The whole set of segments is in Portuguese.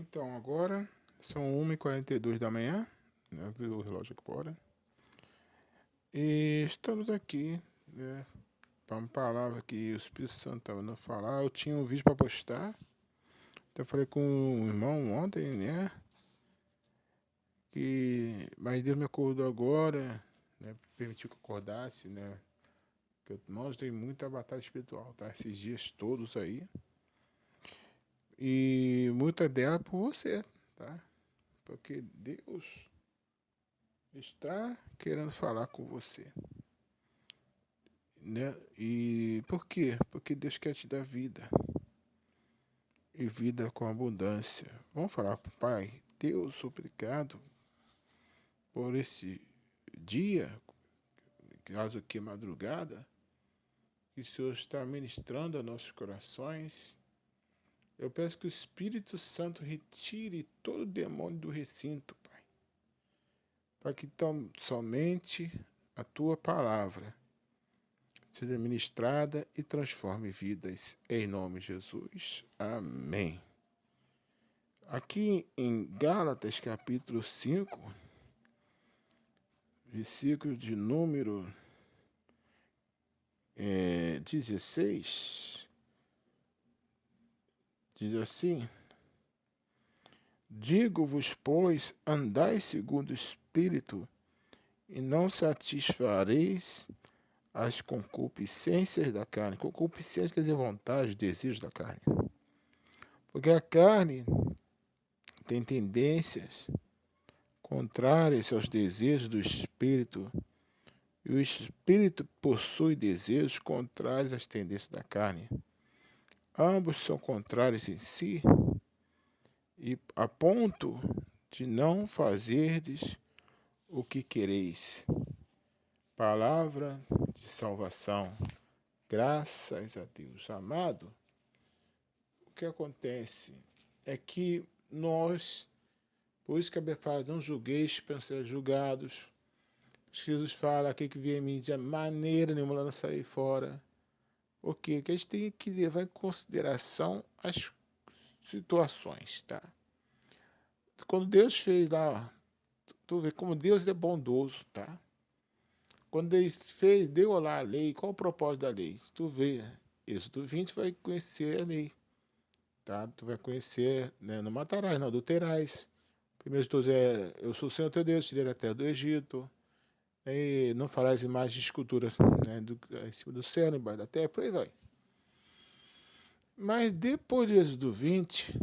Então, agora são 1h42 da manhã, né? Virou o relógio aqui fora. E estamos aqui, né? Para uma palavra que o Espírito Santo estava não falar. Eu tinha um vídeo para postar. Então, eu falei com o irmão ontem, né? Mas Deus me acordou agora, né? Permitiu que eu acordasse, né? Porque nós temos muita batalha espiritual, tá? Esses dias todos aí. E muita dela por você, tá? Porque Deus está querendo falar com você, né? E por quê? Porque Deus quer te dar vida e vida com abundância. Vamos falar para o Pai. Deus, obrigado por esse dia, caso que madrugada, que o Senhor está ministrando a nossos corações. Eu peço que o Espírito Santo retire todo o demônio do recinto, Pai, para que tão somente a Tua palavra seja ministrada e transforme vidas, em nome de Jesus. Amém. Aqui em Gálatas, capítulo 5, versículo de número 16, diz assim: Digo-vos, pois, andai segundo o Espírito, e não satisfareis as concupiscências da carne. Concupiscência quer dizer vontade, desejos da carne. Porque a carne tem tendências contrárias aos desejos do Espírito, e o Espírito possui desejos contrários às tendências da carne. Ambos são contrários em si, e a ponto de não fazerdes o que quereis. Palavra de salvação. Graças a Deus. Amado, o que acontece é que nós, por isso que a Bíblia fala, não julgueis para ser julgados. Jesus fala aqui que vem mim de maneira nenhuma lá não sair fora. Por quê? Porque a gente tem que levar em consideração as situações, tá? Quando Deus fez lá, tu vê como Deus é bondoso, tá? Quando ele fez, deu lá a lei, qual o propósito da lei? Tu vê, Êxodo 20 vai conhecer a lei, tá? Tu vai conhecer, né? Não matarás, não adulterás. Primeiro de todos é, eu sou o Senhor teu Deus, tirei da terra do Egito. E não farás imagens de esculturas, né, em cima do céu, embaixo da terra, por aí vai. Mas depois de Êxodo 20,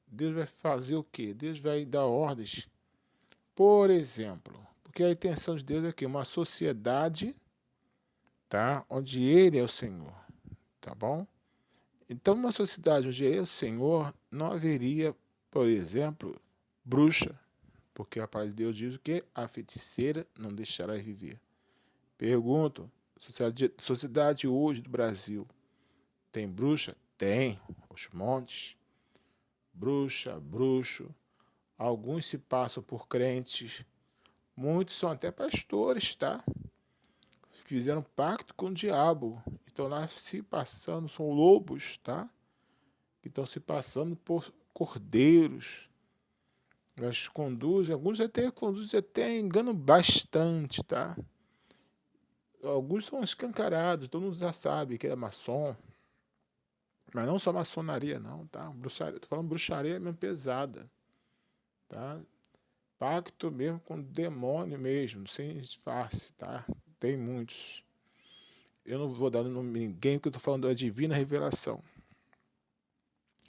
Deus vai fazer o quê? Deus vai dar ordens. Por exemplo, porque a intenção de Deus é que uma sociedade, tá, onde Ele é o Senhor, tá bom? Então, numa sociedade onde Ele é o Senhor, não haveria, por exemplo, bruxa, porque a palavra de Deus diz que a feiticeira não deixará viver. Pergunto, sociedade hoje do Brasil tem bruxa? Tem, os montes. Bruxa, bruxo. Alguns se passam por crentes. Muitos são até pastores, tá? Fizeram pacto com o diabo. Estão lá se passando, são lobos, tá? Que estão se passando por cordeiros. Elas conduzem, alguns até conduzem até enganam bastante, tá? Alguns são escancarados, todo mundo já sabe que é maçom. Mas não só maçonaria, não, tá? Bruxaria, tô falando bruxaria mesmo pesada, tá? Pacto mesmo com demônio mesmo, sem disfarce, tá? Tem muitos. Eu não vou dar nome a ninguém, porque eu tô falando da divina revelação.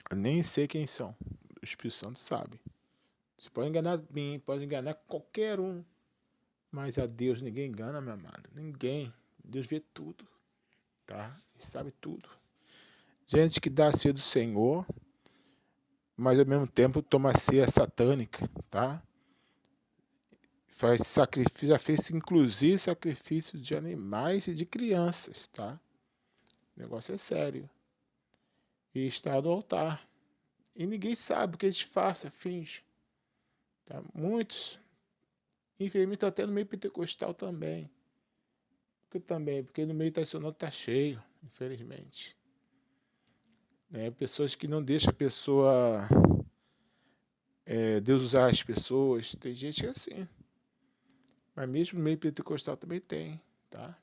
Eu nem sei quem são. O Espírito Santo sabe. Você pode enganar mim, pode enganar qualquer um. Mas a Deus ninguém engana, meu amado. Ninguém. Deus vê tudo, tá? Ele sabe tudo. Gente que dá a ser do Senhor, mas ao mesmo tempo toma a ceia satânica, tá? Faz sacrifício, já fez inclusive sacrifícios de animais e de crianças, tá? O negócio é sério. E está no altar. E ninguém sabe o que eles façam, finge. Tá? Muitos, infelizmente, estão até no meio pentecostal também. Porque no meio tradicional está cheio, infelizmente. Pessoas que não deixam a pessoa Deus usar as pessoas. Tem gente que é assim. Mas mesmo no meio pentecostal também tem, tá?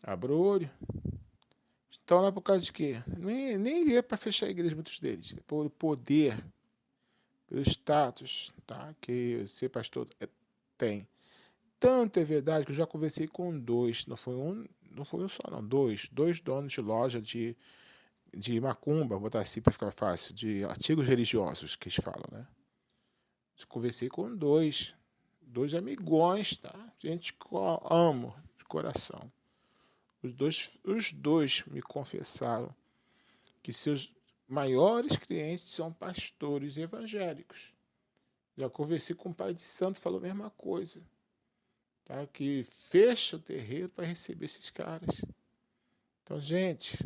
Abra o olho. Estão lá por causa de quê? Nem é para fechar a igreja, muitos deles. É por poder, pelo status, tá? Que ser pastor tem. Tanto é verdade que eu já conversei com dois, não foi um só, não, dois donos de loja de macumba, vou botar assim para ficar fácil, de artigos religiosos que eles falam, né? Eu conversei com dois amigões, tá? Gente que eu amo de coração. Os dois me confessaram que seus maiores clientes são pastores evangélicos. Já conversei com o pai de santo, falou a mesma coisa. Tá? Que fecha o terreiro para receber esses caras. Então, gente,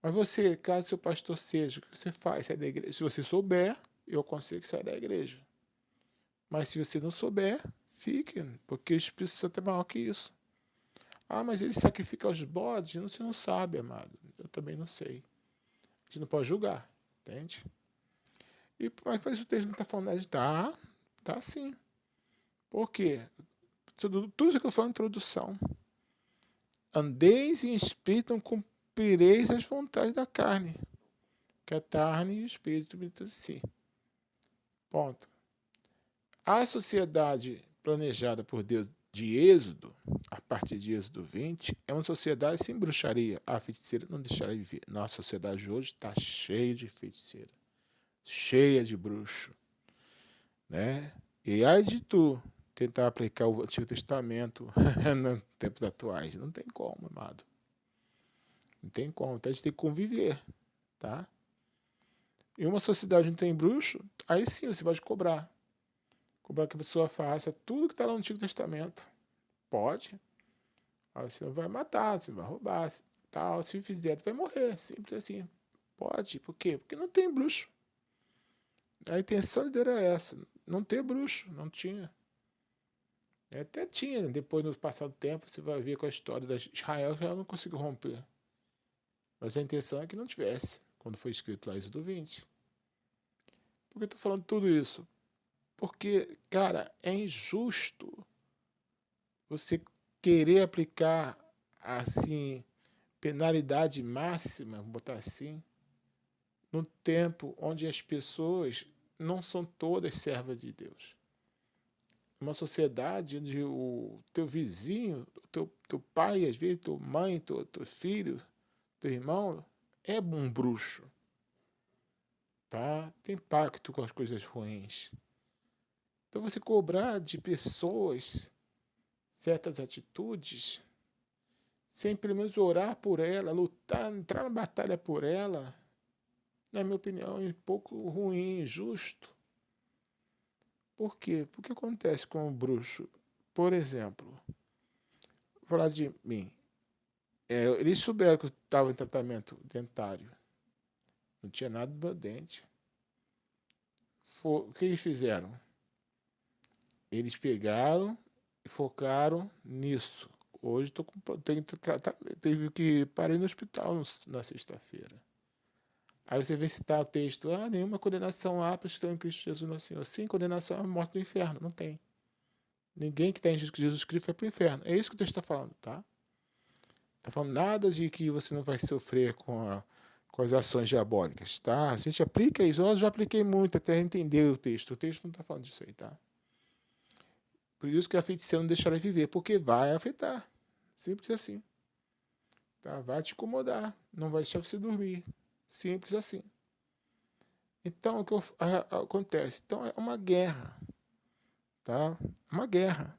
mas você, caso seu pastor seja, o que você faz? Sai da igreja. Se você souber, eu aconselho que saia da igreja. Mas se você não souber, fique, porque o Espírito Santo é maior que isso. Ah, mas ele sacrifica os bodes? Você não sabe, amado. Eu também não sei. A gente não pode julgar, entende? Mas por isso o texto não está falando nada de tá sim. Por quê? Tudo isso que eu falo na introdução. Andeis em espírito, não cumprireis as vontades da carne. Que a carne e o espírito habitam em si. Ponto. A sociedade planejada por Deus de Êxodo, a partir de Êxodo 20, é uma sociedade sem bruxaria. A feiticeira não deixará viver. Nossa sociedade hoje está cheia de feiticeira. Cheia de bruxo. Né? E aí de tu tentar aplicar o Antigo Testamento nos tempos atuais. Não tem como, amado. Não tem como. Então a gente tem que conviver. Tá? Em uma sociedade onde tem bruxo, aí sim você pode cobrar. Cobrar que a pessoa faça tudo que está lá no Antigo Testamento. Pode. Aí você não vai matar, você não vai roubar, tal. Se fizer, tu vai morrer. Simples assim. Pode. Por quê? Porque não tem bruxo. A intenção dele era essa. Não ter bruxo. Não tinha. Até tinha. Depois, no passado tempo, você vai ver com a história de Israel, que ela não conseguiu romper. Mas a intenção é que não tivesse. Quando foi escrito lá Êxodo 20. Por que eu estou falando tudo isso? Porque, cara, é injusto você querer aplicar, assim, penalidade máxima, vou botar assim, num tempo onde as pessoas não são todas servas de Deus. Uma sociedade onde o teu vizinho, teu pai, às vezes, tua mãe, teu filho, teu irmão, é um bruxo. Tá? Tem pacto com as coisas ruins. Então você cobrar de pessoas certas atitudes, sem pelo menos orar por ela, lutar, entrar na batalha por ela, na minha opinião, é um pouco ruim, injusto. Por quê? Porque acontece com o bruxo. Por exemplo, vou falar de mim. Eles souberam que eu estava em tratamento dentário. Não tinha nada no meu dente. O que eles fizeram? Eles pegaram e focaram nisso. Hoje tenho que tratar, tive que parei no hospital na sexta-feira. Aí você vem citar o texto, nenhuma condenação há para os que estão em Cristo Jesus, nosso Senhor. Sim, condenação é a morte do inferno, não tem. Ninguém que está em Jesus Cristo vai para o inferno. É isso que o texto está falando, tá? Está falando nada de que você não vai sofrer com as ações diabólicas, tá? A gente aplica isso, eu já apliquei muito até entender o texto não está falando disso aí, tá? Por isso que a feiticeira não deixará viver, porque vai afetar. Simples assim. Tá? Vai te incomodar, não vai deixar você dormir. Simples assim. Então, o que acontece? Então, é uma guerra. Tá? Uma guerra.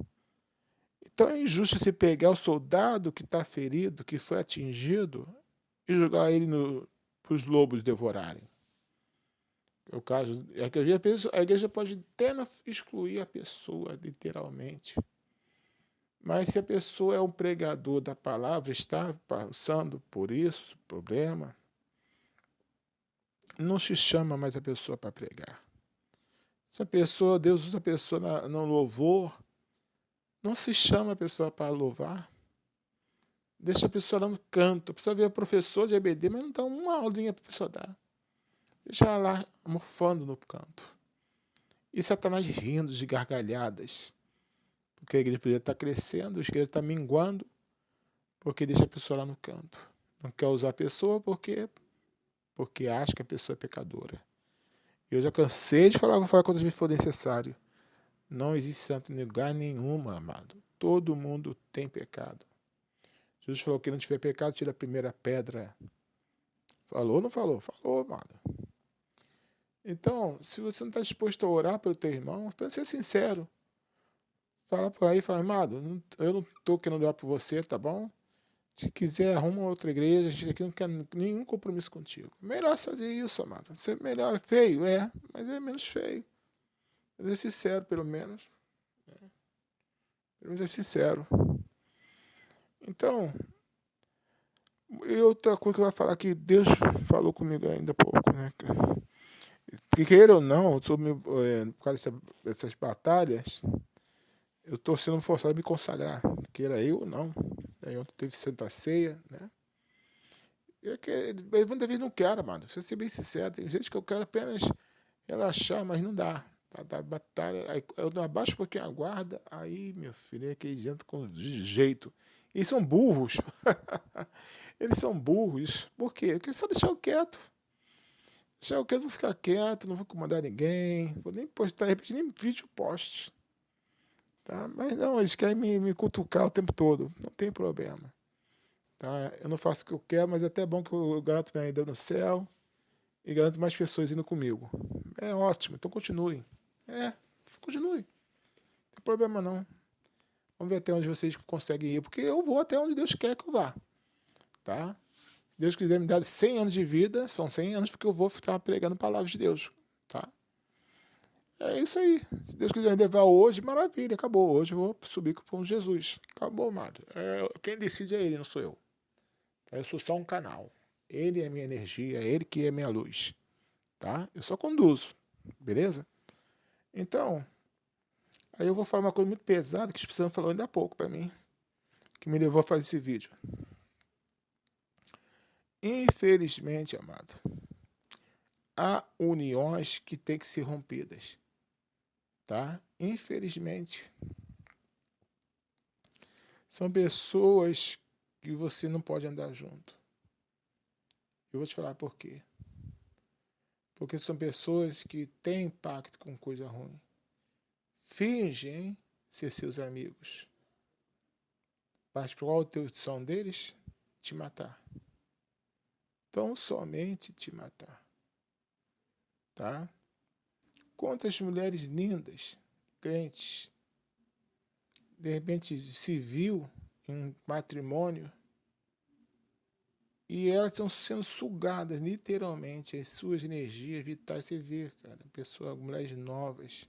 Então, é injusto você pegar o soldado que está ferido, que foi atingido, e jogar ele para os lobos devorarem. É o caso. A igreja pode até excluir a pessoa, literalmente. Mas se a pessoa é um pregador da palavra, está passando por isso, problema, não se chama mais a pessoa para pregar. Se a pessoa, Deus usa a pessoa no louvor, não se chama a pessoa para louvar. Deixa a pessoa lá no canto. A pessoa vê professor de EBD, mas não dá uma aulinha para a pessoa dar. Deixa ela lá almofando no canto. E Satanás rindo de gargalhadas. Porque a igreja poderia estar crescendo, a igreja está minguando, porque deixa a pessoa lá no canto. Não quer usar a pessoa porque acha que a pessoa é pecadora. Eu já cansei de falar, vou falar quantas vezes for necessário. Não existe santo em lugar nenhum, amado. Todo mundo tem pecado. Jesus falou que não tiver pecado, tira a primeira pedra. Falou ou não falou? Falou, amado. Então, se você não está disposto a orar pelo teu irmão, para ser sincero, fala por aí, fala, amado, eu não estou querendo orar por você, tá bom? Se quiser, arruma outra igreja, a gente aqui não quer nenhum compromisso contigo. Melhor fazer isso, amado. Ser melhor é feio, mas é menos feio. Mas é sincero, pelo menos. Pelo menos é sincero. Então, e outra coisa que eu vou falar que Deus falou comigo ainda há pouco, né? Porque queira ou não, por causa dessas batalhas, eu estou sendo forçado a me consagrar. Queira eu ou não. Aí ontem teve Santa Ceia, né? Muitas vezes não quero, mano. Pra ser bem sincero, tem gente que eu quero apenas relaxar, mas não dá. Tá batalha. Aí eu abaixo um pouquinho a guarda, aí, meu filho, é que eles entram com jeito. Eles são burros. Eles são burros. Por quê? Porque só deixar eu quieto. Deixar eu quieto, vou ficar quieto, não vou comandar ninguém, vou nem postar, repente, nem vídeo poste. Tá? Mas não, eles querem me cutucar o tempo todo. Não tem problema. Tá? Eu não faço o que eu quero, mas é até bom que eu garanto minha ida no céu e garanto mais pessoas indo comigo. É ótimo, então continue. Continue. Não tem problema não. Vamos ver até onde vocês conseguem ir, porque eu vou até onde Deus quer que eu vá. Tá? Se Deus quiser me dar 100 anos de vida, são 100 anos porque eu vou estar pregando palavras de Deus. Tá? É isso aí. Se Deus quiser me levar hoje, maravilha, acabou. Hoje eu vou subir com Jesus. Acabou, amado. Quem decide é Ele, não sou eu. Eu sou só um canal. Ele é minha energia, é Ele que é minha luz. Tá? Eu só conduzo. Beleza? Então, aí eu vou falar uma coisa muito pesada que o Espírito Santo falou ainda há pouco para mim, que me levou a fazer esse vídeo. Infelizmente, amado, há uniões que têm que ser rompidas. Tá? Infelizmente. São pessoas que você não pode andar junto. Eu vou te falar por quê. Porque são pessoas que têm pacto com coisa ruim. Fingem ser seus amigos. Mas qual a intenção deles? Te matar. Tão somente te matar. Tá? Quantas mulheres lindas, crentes, de repente se viu em um matrimônio e elas estão sendo sugadas, literalmente, as suas energias vitais. Você vê, cara, pessoas, mulheres novas,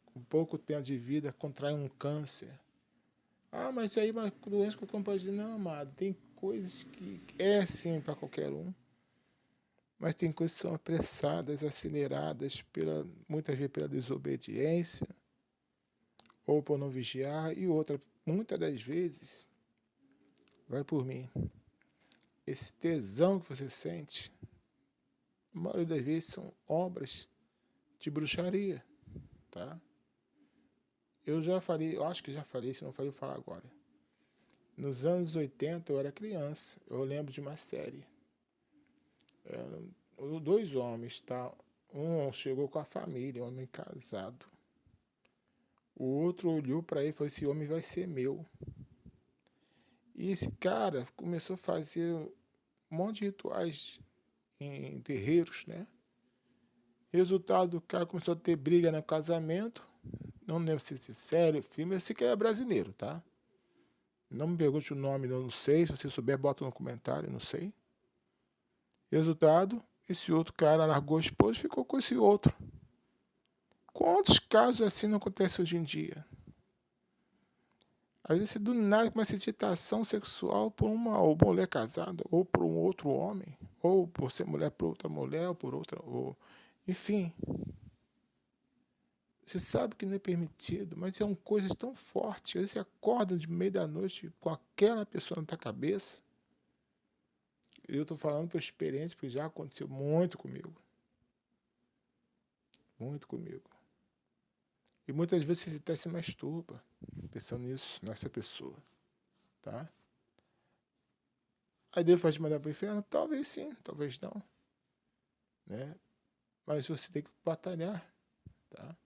com pouco tempo de vida, contraem um câncer. Ah, mas aí uma doença que eu pode dizer, não, amado, tem coisas que é sim para qualquer um, mas tem coisas que são apressadas, aceleradas, muitas vezes pela desobediência, ou por não vigiar, e outra, muitas das vezes, vai por mim, esse tesão que você sente, a maioria das vezes são obras de bruxaria, tá? Eu já falei, eu acho que já falei, se não falei, eu vou falar agora. Nos anos 80 eu era criança, eu lembro de uma série. Eram 2 homens, tá? Um chegou com a família, um homem casado. O outro olhou para ele e falou, esse homem vai ser meu. E esse cara começou a fazer um monte de rituais em terreiros, né? Resultado, o cara começou a ter briga no casamento. Não lembro se é sério, filme, esse que é brasileiro, tá? Não me pergunte o nome, eu não sei. Se você souber, bota no comentário, não sei. Resultado, esse outro cara largou a esposa e ficou com esse outro. Quantos casos assim não acontecem hoje em dia? Às vezes, do nada, começa a excitação sexual por uma mulher casada, ou por um outro homem, ou por ser mulher por outra mulher, ou por outra, enfim. Você sabe que não é permitido, mas são coisas tão fortes. Às vezes você acorda de meio da noite com aquela pessoa na tua cabeça. Eu estou falando por experiência, porque já aconteceu muito comigo. Muito comigo. E muitas vezes você até se masturba pensando nisso, nessa pessoa, tá? Aí Deus vai te mandar para o inferno? Talvez sim, talvez não, né? Mas você tem que batalhar, tá?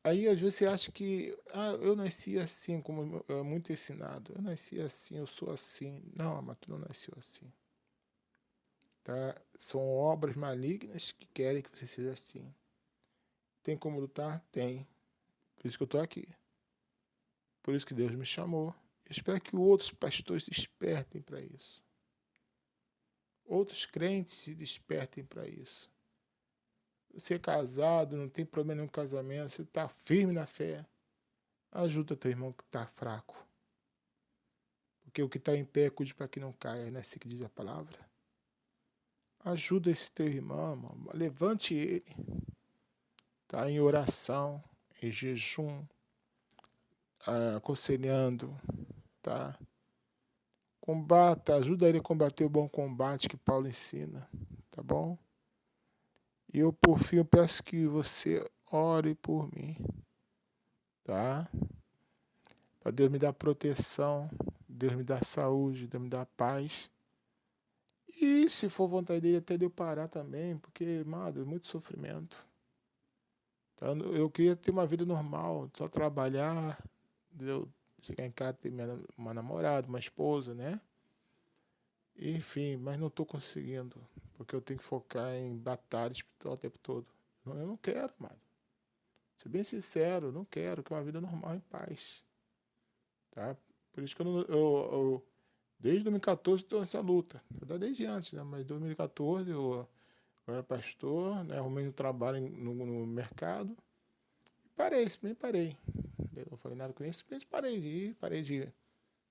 Aí às vezes você acha que, eu nasci assim, como é muito ensinado. Eu nasci assim, eu sou assim. Não, mas tu não nasceu assim, tá? São obras malignas que querem que você seja assim. Tem como lutar? Tem. Por isso que eu tô aqui. Por isso que Deus me chamou. Eu espero que outros pastores se despertem para isso. Outros crentes se despertem para isso. Você é casado, não tem problema nenhum com casamento, você está firme na fé. Ajuda teu irmão que está fraco. Porque o que está em pé, cuide para que não caia, não é assim que diz a palavra. Ajuda esse teu irmão, levante ele. Tá? Em oração, em jejum, aconselhando, tá? Combata, ajuda ele a combater o bom combate que Paulo ensina, tá bom? E eu, por fim, eu peço que você ore por mim, tá? Para Deus me dar proteção, Deus me dar saúde, Deus me dar paz. E se for vontade dele, até de eu parar também, porque, mano, é muito sofrimento. Tá? Eu queria ter uma vida normal, só trabalhar, eu chegar em casa, ter uma namorada, uma esposa, né? Enfim, mas não estou conseguindo, porque eu tenho que focar em batalha espiritual o tempo todo. Eu não quero, mano. Ser bem sincero, eu não quero, que uma vida normal em paz, tá? Por isso que desde 2014 estou nessa luta. Desde antes, né? Mas em 2014 eu era pastor, né? Arrumei um trabalho no mercado e parei, simplesmente parei. Eu não falei nada com isso, simplesmente parei de ir,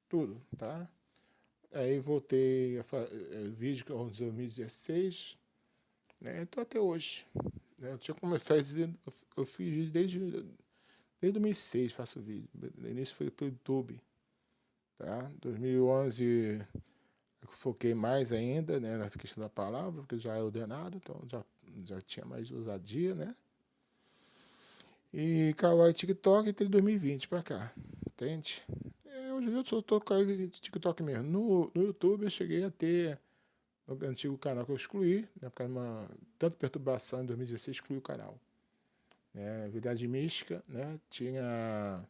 tudo, tá? Aí voltei a fazer vídeo com 2016, né? Então até hoje. Né? Eu tinha começado a fazer, eu fiz desde 2006 faço vídeo. No início foi pro YouTube, tá? 2011 eu foquei mais ainda, né, nessa questão da palavra, porque já é ordenado, então já tinha mais ousadia, né? E Kawaii TikTok entre 2020 pra cá, entende? Hoje eu só tô com TikTok mesmo. No YouTube eu cheguei a ter o antigo canal que eu excluí, né, por causa de tanta perturbação em 2016, excluí o canal. Né, Verdade Mística, né, tinha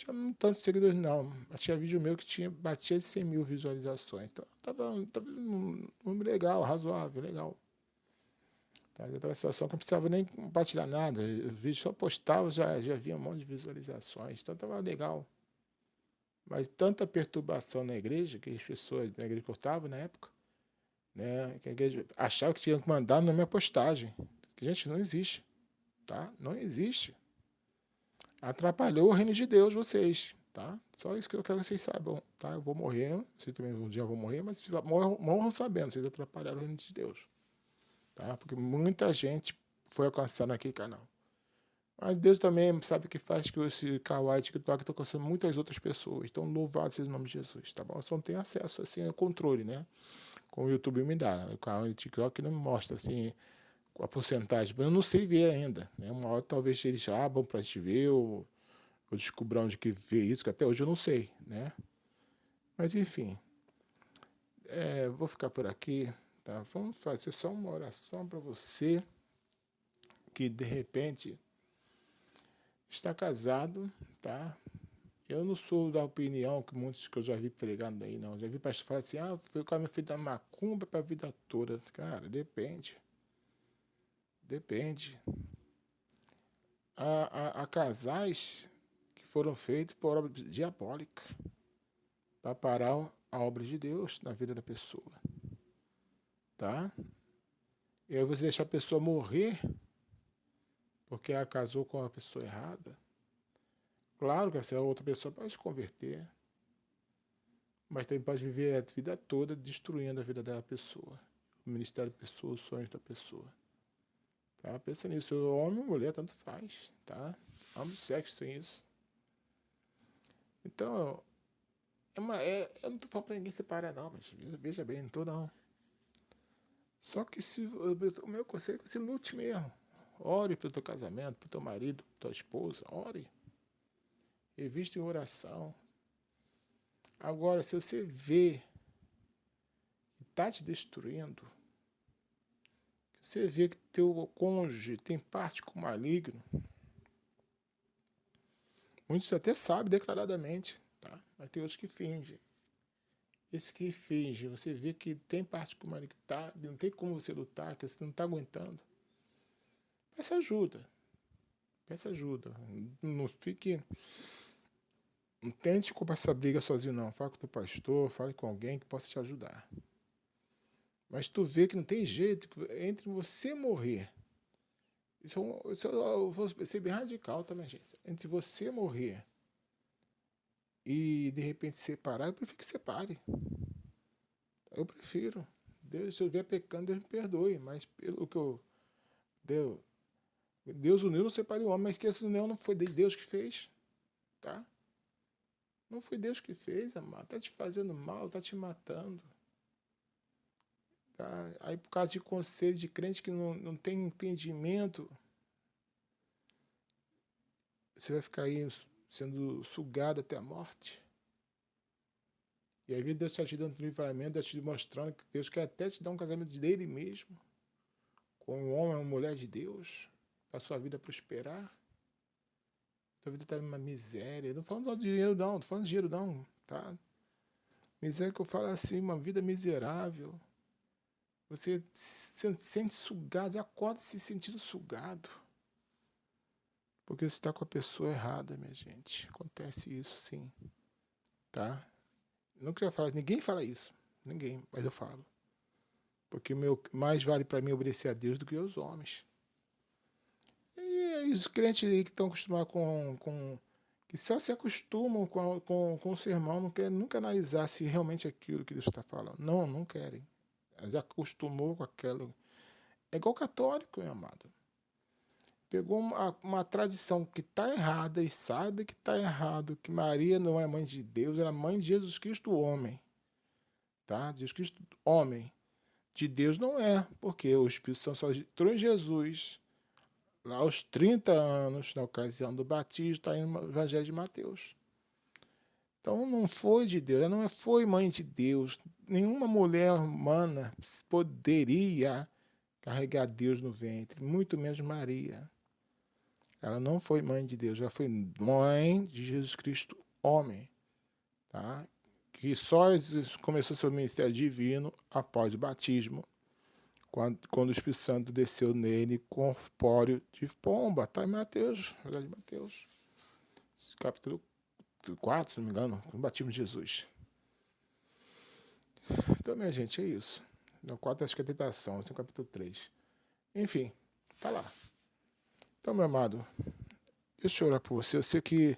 não tantos seguidores não, mas tinha vídeo meu que batia de 100 mil visualizações, então tava um número legal, razoável, legal. Tá? Eu tava numa situação que não precisava nem compartilhar nada, o vídeo só postava, já havia um monte de visualizações, então tava legal. Mas tanta perturbação na igreja, que as pessoas na igreja que eu estava na época, né, que a igreja achava que tinha que mandar na minha postagem. Que, gente, não existe, tá? Não existe. Atrapalhou o reino de Deus, vocês, tá? Só isso que eu quero que vocês saibam, tá? Eu vou morrer, vocês também um dia vão morrer, mas morram sabendo, vocês atrapalharam o reino de Deus, tá? Porque muita gente foi alcançada naquele canal. Mas Deus também sabe que faz que esse Kawaii TikTok está alcançando muitas outras pessoas. Então, louvado seja o nome de Jesus, tá bom? Eu só não tenho acesso, assim, ao controle, né? Como o YouTube me dá. O Kawaii TikTok não me mostra, assim, a porcentagem. Eu não sei ver ainda, né? Uma hora talvez eles abram para te ver, ou descobrir onde que vê isso, que até hoje eu não sei, né? Mas, enfim, vou ficar por aqui, tá? Vamos fazer só uma oração para você que, de repente, está casado, tá? Eu não sou da opinião que muitos que eu já vi pregando aí, não. Já vi pastor falar assim, foi o cara me fez da macumba para a vida toda. Cara, depende. Depende. Há casais que foram feitos por obra diabólica para parar a obra de Deus na vida da pessoa. Tá? E aí você deixa a pessoa morrer porque ela casou com a pessoa errada. Claro que essa outra pessoa pode se converter, mas também pode viver a vida toda destruindo a vida da pessoa, o ministério da pessoa, os sonhos da pessoa. Tá? Pensa nisso, homem ou mulher, tanto faz, tá? Ambos sexos tem isso. Então, eu não tô falando pra ninguém separar não, mas veja bem, não tô não. Só que o meu conselho é que você lute mesmo. Ore pelo teu casamento, pelo teu marido, pela tua esposa. Ore. Revista em oração. Agora, se você vê que está te destruindo, se você vê que teu cônjuge tem parte com o maligno, muitos até sabem declaradamente, tá? Mas tem outros que fingem. Esse que finge, você vê que tem parte com o maligno, tá? Não tem como você lutar, que você não está aguentando. Peça ajuda. Peça ajuda. Não fique... Não tente culpar essa briga sozinho, não. Fale com o teu pastor, fale com alguém que possa te ajudar. Mas tu vê que não tem jeito, entre você morrer, eu vou ser bem radical também, gente. Entre você morrer e de repente separar, eu prefiro que separe. Eu prefiro. Deus, se eu estiver pecando, Deus me perdoe. Mas pelo que eu... Deus uniu, não separe o homem, mas que esse união não foi Deus que fez, tá? Não foi Deus que fez, amado. Tá te fazendo mal, tá te matando. Tá? Aí por causa de conselho de crente que não tem entendimento, você vai ficar aí sendo sugado até a morte. E aí Deus está te dando livramento, está te mostrando que Deus quer até te dar um casamento dele mesmo, com um homem, uma mulher de Deus, para a sua vida prosperar. Sua vida está numa miséria. Não falando de dinheiro não, não falando de dinheiro não, tá? Miséria que eu falo assim, uma vida miserável. Você se sente sugado, acorda se sentindo sugado. Porque você está com a pessoa errada, minha gente. Acontece isso, sim. Tá? Não queria falar, ninguém fala isso. Ninguém, mas eu falo. Porque mais vale para mim obedecer a Deus do que aos homens. E os crentes aí que estão acostumados que só se acostumam com o sermão, não querem nunca analisar se realmente é aquilo que Deus está falando. Não, não querem. Já acostumou com aquilo. É igual católico, meu amado. Pegou uma tradição que está errada e sabe que está errado, que Maria não é mãe de Deus, ela é mãe de Jesus Cristo, homem. Tá? Jesus Cristo, homem. De Deus não é, porque o Espírito Santo só entrou em Jesus lá aos 30 anos, na ocasião do batismo, está aí no Evangelho de Mateus. Então não foi de Deus, ela não foi mãe de Deus. Nenhuma mulher humana poderia carregar Deus no ventre, muito menos Maria. Ela não foi mãe de Deus, ela foi mãe de Jesus Cristo, homem. Tá? Que só começou seu ministério divino após o batismo, quando o Espírito Santo desceu nele corpóreo de pomba. Está em Mateus, Evangelho de Mateus, capítulo 4, se não me engano, com o batismo de Jesus. Então, minha gente, é isso. No 4 acho que é a tentação, esse é o capítulo 3. Enfim, tá lá. Então, meu amado, deixa eu orar por você. Você que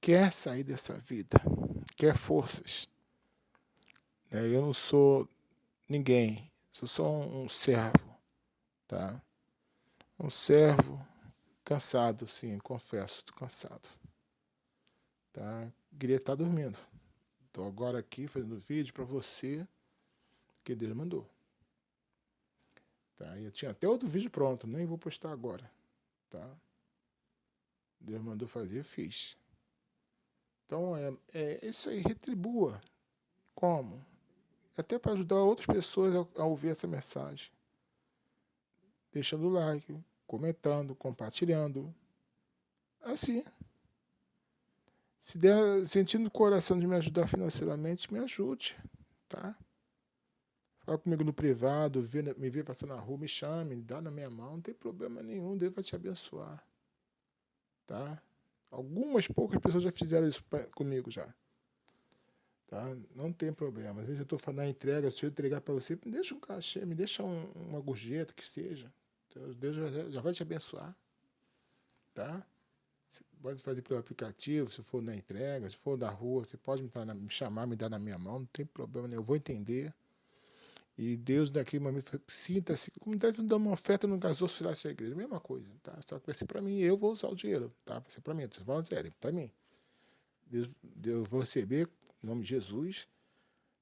quer sair dessa vida, quer forças. Eu não sou ninguém, eu sou um servo, tá? Um servo cansado, sim, confesso, estou cansado. Tá? Queria estar dormindo. Estou agora aqui fazendo vídeo para você que Deus mandou. Tá? Eu tinha até outro vídeo pronto, nem vou postar agora. Tá? Deus mandou fazer, eu fiz. Então é isso aí, retribua. Como? Até para ajudar outras pessoas a ouvir essa mensagem. Deixando o like, comentando, compartilhando. Assim. Se der sentindo no coração de me ajudar financeiramente, me ajude, tá? Fala comigo no privado, me vê passando na rua, me chame, me dá na minha mão, não tem problema nenhum, Deus vai te abençoar, tá? Algumas poucas pessoas já fizeram isso comigo já, tá? Não tem problema. Às vezes eu estou falando na entrega, se eu entregar para você, me deixa um cachê, me deixa uma gorjeta, que seja. Então, Deus já vai te abençoar, tá? Você pode fazer pelo aplicativo, se for na entrega, se for da rua, você pode me chamar, me dar na minha mão, não tem problema nenhum, eu vou entender. E Deus, naquele momento, sinta-se como deve dar uma oferta no gasoso da sua igreja, mesma coisa, tá? Só que vai ser para mim, eu vou usar o dinheiro, tá? Vai ser para mim, vocês vão dizer, para mim. Deus vou receber, em nome de Jesus,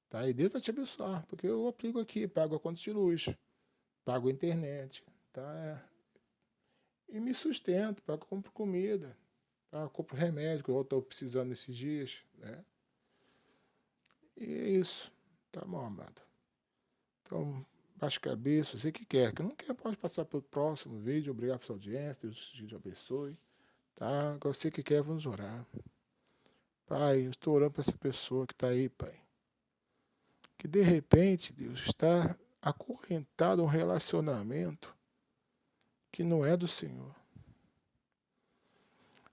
tá? E Deus vai te abençoar, porque eu aplico aqui, pago a conta de luz, pago a internet, tá? e me sustento, Pai, compro comida, tá? Compro remédio, que eu estou precisando nesses dias, né? E é isso, tá bom, amado? Então, baixa a cabeça, você que quer. Que não quer, pode passar para o próximo vídeo. Obrigado pela sua audiência, Deus te abençoe. Tá? Agora você que quer, vamos orar. Pai, eu estou orando para essa pessoa que está aí, Pai. Que de repente, Deus, está acorrentado a um relacionamento que não é do Senhor.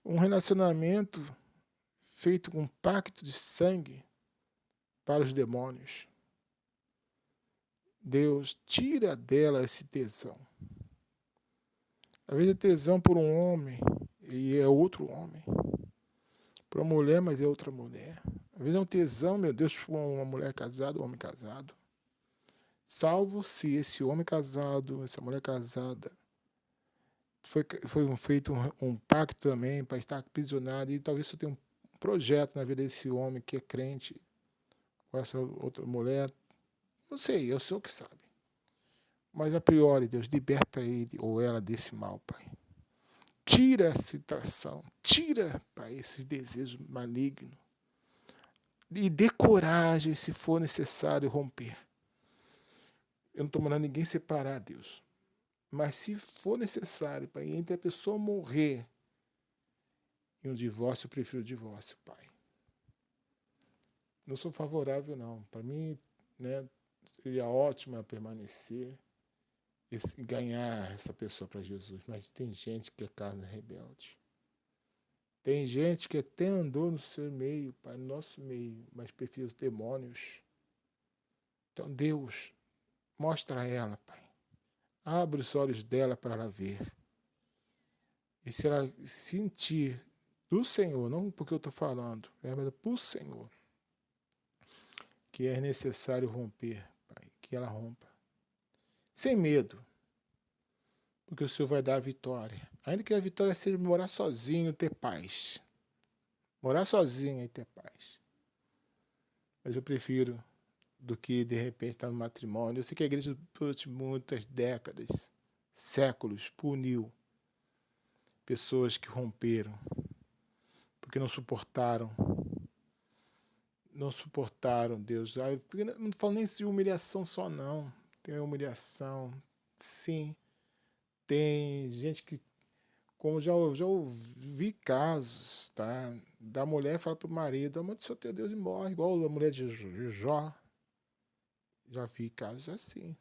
Um relacionamento feito com um pacto de sangue para os demônios. Deus, tira dela esse tesão. Às vezes é tesão por um homem e é outro homem. Por uma mulher, mas é outra mulher. Às vezes é um tesão, meu Deus, por uma mulher casada, um homem casado. Salvo se esse homem casado, essa mulher casada, foi feito um pacto também para estar aprisionado, e talvez você tenha um projeto na vida desse homem que é crente, com essa outra mulher. Não sei, é o Senhor que sabe. Mas a priori, Deus, liberta ele ou ela desse mal, Pai. Tira essa tração, tira, Pai, esses desejos malignos. E dê coragem, se for necessário, romper. Eu não estou mandando ninguém separar, Deus. Mas se for necessário, Pai, entre a pessoa morrer e um divórcio, eu prefiro o divórcio, Pai. Não sou favorável, não. Para mim, né, seria ótimo permanecer e ganhar essa pessoa para Jesus. Mas tem gente que é carne rebelde. Tem gente que até andou no seu meio, Pai, no nosso meio, mas prefere os demônios. Então, Deus, mostra a ela, Pai. Abre os olhos dela para ela ver. E se ela sentir do Senhor, não porque eu estou falando, mas para o Senhor, que é necessário romper, Pai, que ela rompa. Sem medo, porque o Senhor vai dar a vitória. Ainda que a vitória seja morar sozinho e ter paz. Morar sozinho e ter paz. Mas eu prefiro do que, de repente, estar no matrimônio. Eu sei que a igreja, durante muitas décadas, séculos, puniu pessoas que romperam, porque não suportaram, Deus. Não falo nem de humilhação só, não. Tem humilhação, sim. Tem gente que, como já ouvi casos, tá? Da mulher fala pro marido, amaldiçoa teu Deus e morre, igual a mulher de Jó. Já vi casos assim.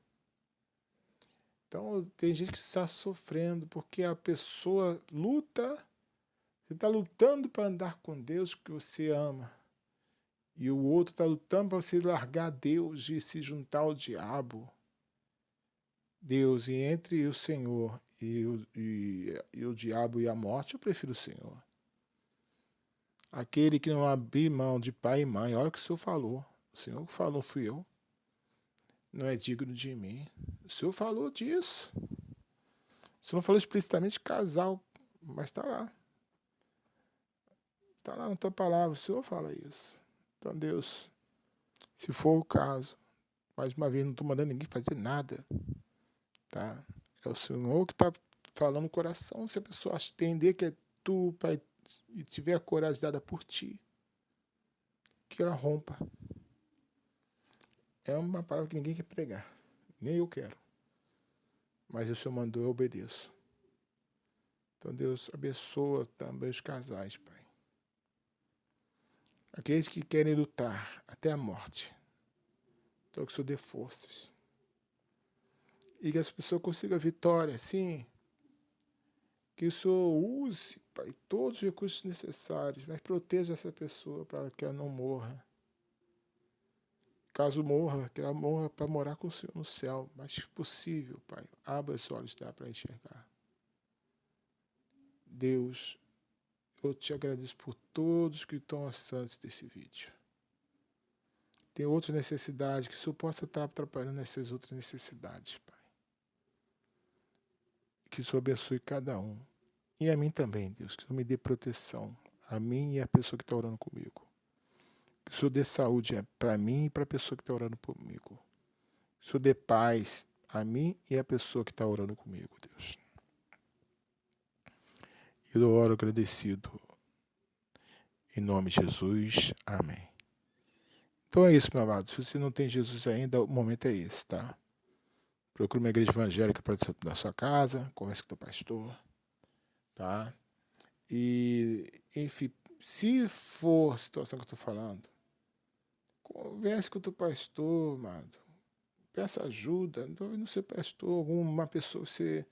Então, tem gente que está sofrendo porque a pessoa luta, você está lutando para andar com Deus que você ama. E o outro está lutando para você largar Deus e se juntar ao diabo. Deus, e entre o Senhor e o diabo e a morte, eu prefiro o Senhor. Aquele que não abrir mão de pai e mãe, olha o que o Senhor falou. O Senhor que falou, fui eu. Não é digno de mim. O Senhor falou disso. O Senhor não falou explicitamente casal, mas está lá. Está lá na tua palavra, o Senhor fala isso. Então, Deus, se for o caso, mais uma vez, não estou mandando ninguém fazer nada. Tá? É o Senhor que está falando no coração. Se a pessoa entender que é tu, Pai, e tiver a coragem dada por ti, que ela rompa. É uma palavra que ninguém quer pregar. Nem eu quero. Mas o Senhor mandou, eu obedeço. Então, Deus, abençoa também os casais, Pai. Aqueles que querem lutar até a morte. Então, que o Senhor dê forças. E que essa pessoa consiga vitória, sim. Que o Senhor use, Pai, todos os recursos necessários, mas proteja essa pessoa para que ela não morra. Caso morra, que ela morra para morar com o Senhor no céu. Mas, se possível, Pai, abra os olhos dela para enxergar. Deus, eu te agradeço por todos que estão assistindo desse vídeo. Tem outras necessidades, que o Senhor possa estar atrapalhando nessas outras necessidades, Pai. Que o Senhor abençoe cada um. E a mim também, Deus, que o Senhor me dê proteção. A mim e a pessoa que está orando comigo. Que o Senhor dê saúde para mim e para a pessoa que está orando comigo. Que o Senhor dê paz a mim e a pessoa que está orando comigo, Deus. Eu oro agradecido. Em nome de Jesus. Amém. Então é isso, meu amado. Se você não tem Jesus ainda, o momento é esse, tá? Procure uma igreja evangélica perto da sua casa, converse com o teu pastor, tá? E, enfim, se for a situação que eu estou falando, converse com o teu pastor, amado. Peça ajuda. Não ser pastor, alguma pessoa que você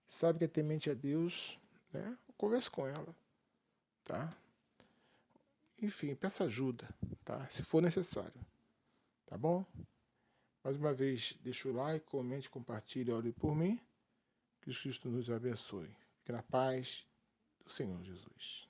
sabe que é temente a Deus, né? Converse com ela, tá? Enfim, peça ajuda, tá? Se for necessário, tá bom? Mais uma vez, deixa o like, comente, compartilhe, ore por mim. Que Cristo nos abençoe. Fique na paz do Senhor Jesus.